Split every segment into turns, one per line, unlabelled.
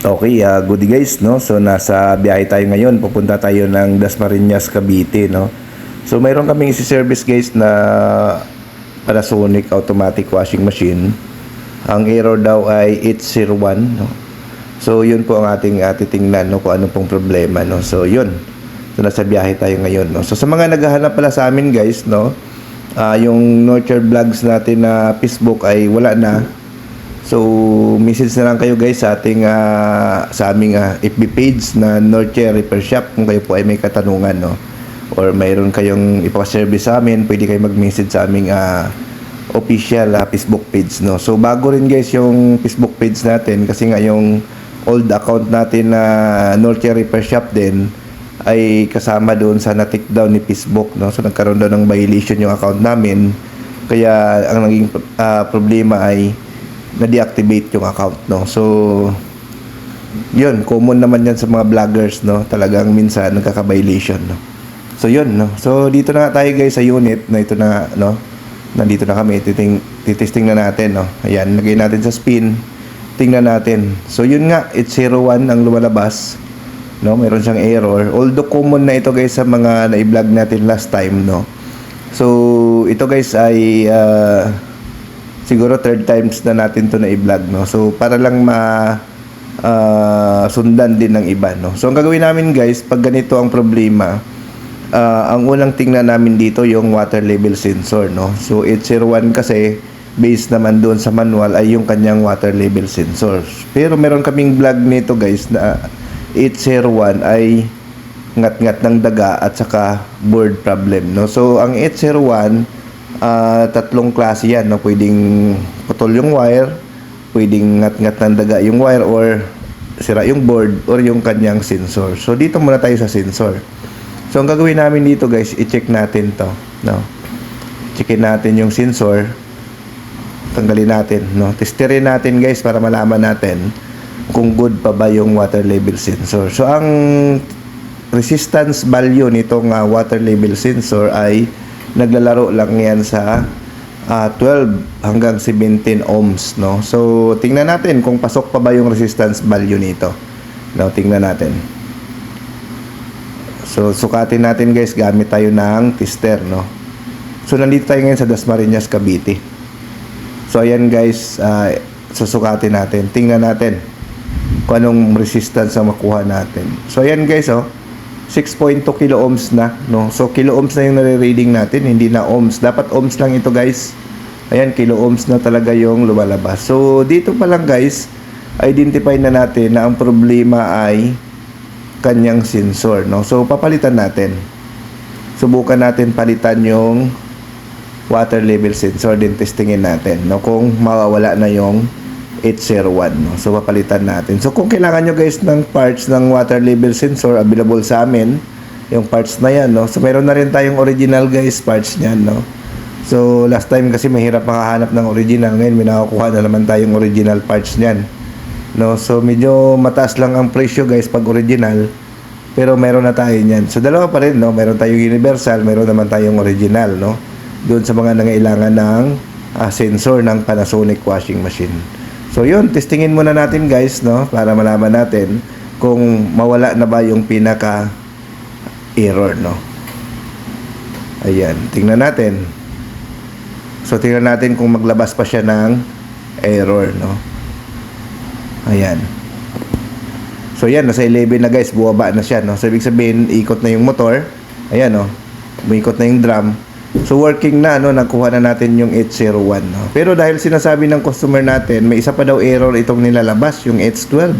Okay, good day guys, no? So nasa biyahe tayo ngayon, pupunta tayo ng Dasmariñas, Cavite, no? So mayroon kaming isi-service guys na Panasonic automatic washing machine. Ang error daw ay 801, no? So yun po ang ating titingnan, no, kung ano pong problema, no? So yun. So nasa biyahe tayo ngayon, no? So sa mga naghahanap pala sa amin guys, no? Yung Nurture Vlogs natin na Facebook ay wala na. So, message na lang kayo guys sa ating sa aming FB page na Nurture Repair Shop kung kayo po ay may katanungan, no, or mayroon kayong ipa-service sa amin, pwede kayo mag-message sa aming official Facebook page, no. So, bago rin guys yung Facebook page natin kasi nga yung old account natin na Nurture Repair Shop din ay kasama doon sa na-take down ni Facebook, no. So, nagkaroon daw ng violation yung account namin. Kaya ang naging problema ay na-deactivate yung account, no. So yun, common naman yan sa mga vloggers, no. Talagang minsan nagkaka-violation, no. So yun, no. So dito na tayo guys sa unit na ito na, no. Nandito na kami, titesting na natin, no. Ayan, lagay natin sa spin, tingnan natin. So yun nga, it's 01 ang lumalabas, no. Meron siyang error, although common na ito guys sa mga na-i-vlog natin last time, no. So ito guys ay siguro third times na natin to na i-vlog, no. So para lang sundan din ng iba, no. So ang gagawin namin guys, pag ganito ang problema, ang unang tingnan namin dito yung water level sensor, no. So 801 kasi based naman doon sa manual ay yung kanyang water level sensor. Pero meron kaming vlog nito guys na 801 ay ngat-ngat ng daga at saka board problem, no. So ang 801 tatlong klase yan, no. Pwedeng putol yung wire, pwedeng ngat-ngat ng daga yung wire, or sira yung board, or yung kanyang sensor. So dito muna tayo sa sensor. So ang gagawin namin dito guys, i-check natin to, no. Checkin natin yung sensor, tanggalin natin, no. Testerin natin guys para malaman natin kung good pa ba yung water level sensor. So ang resistance value nitong water level sensor ay naglalaro lang yan sa 12 hanggang 17 ohms, no. So tingnan natin kung pasok pa ba yung resistance value nito, no. Tingnan natin. So sukatin natin guys, gamit tayo ng tester, no. So nandito tayo ngayon sa Dasmariñas, Cavite. So ayan guys, susukatin natin, tingnan natin kung anong resistance ang makuha natin. So ayan guys, 6.2 kilo ohms na, no. So kilo ohms na yung nare-reading natin, hindi na ohms. Dapat ohms lang ito guys. Ayan, kilo ohms na talaga yung lumalabas. So dito pa lang guys, identify na natin na ang problema ay kanyang sensor, no. So papalitan natin. Subukan natin palitan yung water level sensor, din testingin natin, no, kung mawawala na yung 801, no. So papalitan natin. So kung kailangan nyo guys ng parts ng water level sensor, available sa amin yung parts na yan, no. So meron na rin tayong original guys parts niyan, no. So last time kasi mahirap makahanap ng original, ngayon may nakakuha na naman tayong original parts niyan, no. So medyo mataas lang ang presyo guys pag original, pero meron na tayo niyan. So dalawa pa rin, no. Meron tayong universal, meron naman tayong original, no, doon sa mga nangailangan ng sensor ng Panasonic washing machine. So yun, testingin muna natin guys, no, para malaman natin kung mawala na ba yung pinaka error, no. Ayan, tingnan natin. So tingnan natin kung maglabas pa siya ng error, no. Ayan. So yan, nasa 11 na guys, buwaba na siya, no. So ibig sabihin, ikot na yung motor. Ayan, no, umiikot na yung drum. So working na, no, nakuha na natin yung 801, no. Pero dahil sinasabi ng customer natin, may isa pa daw error itong nilalabas, yung H12.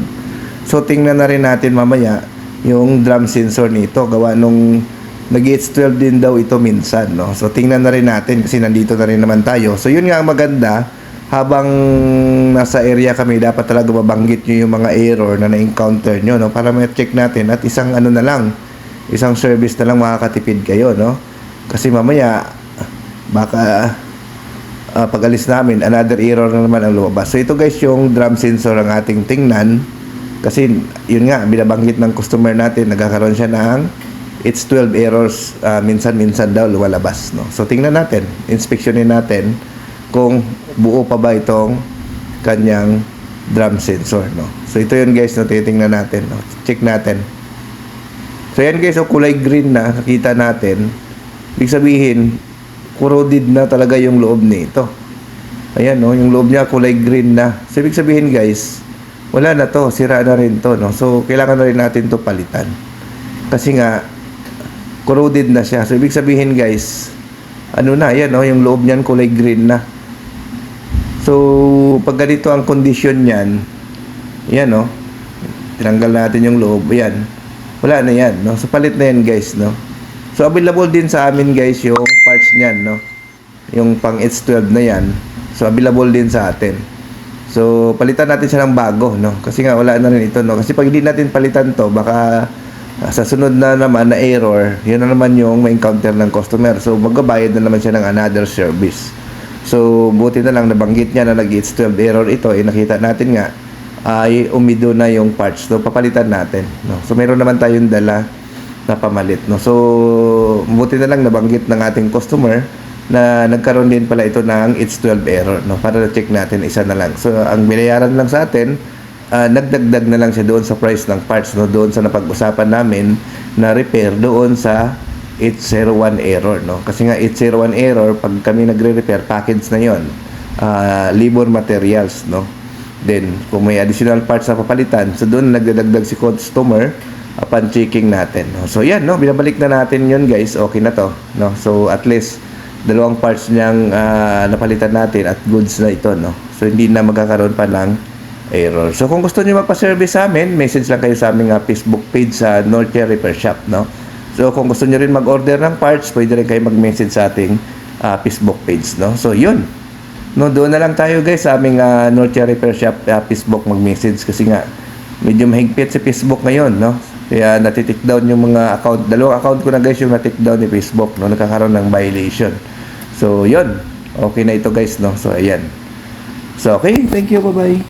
So tingnan na rin natin mamaya yung drum sensor nito, gawa nung nag-H12 din daw ito minsan, no. So tingnan na rin natin kasi nandito na rin naman tayo. So yun nga ang maganda, habang nasa area kami, dapat talaga mabanggit nyo yung mga error na na-encounter nyo, no, para ma-check natin at isang ano na lang, isang service na lang makakatipid kayo, no. Kasi mamaya baka pag-alis namin, another error na naman ang lumabas. So ito guys yung drum sensor ang ating tingnan, kasi yun nga, binabanggit ng customer natin, nagkakaroon siya ng H12 errors, minsan-minsan daw lumalabas, no. So tingnan natin, inspeksyonin natin kung buo pa ba itong kanyang drum sensor, no. So ito yun guys, no, titingnan natin, no. Check natin. So yan guys, kulay green na nakita natin. Ibig sabihin, corroded na talaga yung loob nito. Ayan, no, yung loob niya kulay green na. So ibig sabihin guys, wala na to, sira na rin to, no. So kailangan na rin natin to palitan. Kasi nga corroded na siya. So ibig sabihin guys, ano na, ayan, no, yung loob niyan kulay green na. So pag ganito ang condition niyan, ayan, no, tinanggal natin yung loob, ayan. Wala na yan, no. So palit na yan guys, no. So available din sa amin guys yung parts niyan, no. Yung pang H12 na yan. So available din sa atin. So palitan natin siya ng bago, no. Kasi nga wala na rin ito, no. Kasi pag hindi natin palitan to, baka sa sunod na naman na error, yun na naman yung may encounter ng customer. So magbabayad na naman siya ng another service. So buti na lang nabanggit niya na nag-H12 error ito, nakita natin nga ay umido na yung parts. So papalitan natin, no. So meron naman tayong dala na pamalit, no. So buti na lang nabanggit ng ating customer na nagkaroon din pala ito ng H12 error, no, para na-check natin isa na lang. So ang binayaran lang sa atin, nagdagdag na lang siya doon sa price ng parts, no, doon sa napag-usapan namin na repair doon sa 801 error, no. Kasi nga 801 error, pag kami nagre-repair, package na yon, labor materials, no. Then kung may additional parts na papalitan, so doon nagdadagdag si customer upon checking natin, no. So yan, no, binabalik na natin yun guys, okay na to, no. So at least dalawang parts niyang napalitan natin at goods na ito, no. So hindi na magkakaroon pa ng error. So kung gusto niyo magpa-service sa amin, message lang kayo sa aming Facebook page sa Norte Repair Shop, no. So kung gusto niyo rin mag-order ng parts, pwede rin kayo mag-message sa ating Facebook page, no. So yun, no, doon na lang tayo guys sa aming Norte Repair Shop Facebook mag-message, kasi nga medyo mahigpit si Facebook ngayon, no. Kaya natitik down yung mga account. Dalawang account ko na guys yung natik down ni Facebook, no, nagkakaroon ng violation. So yun, okay na ito guys, no. So ayan. So okay, thank you, bye bye.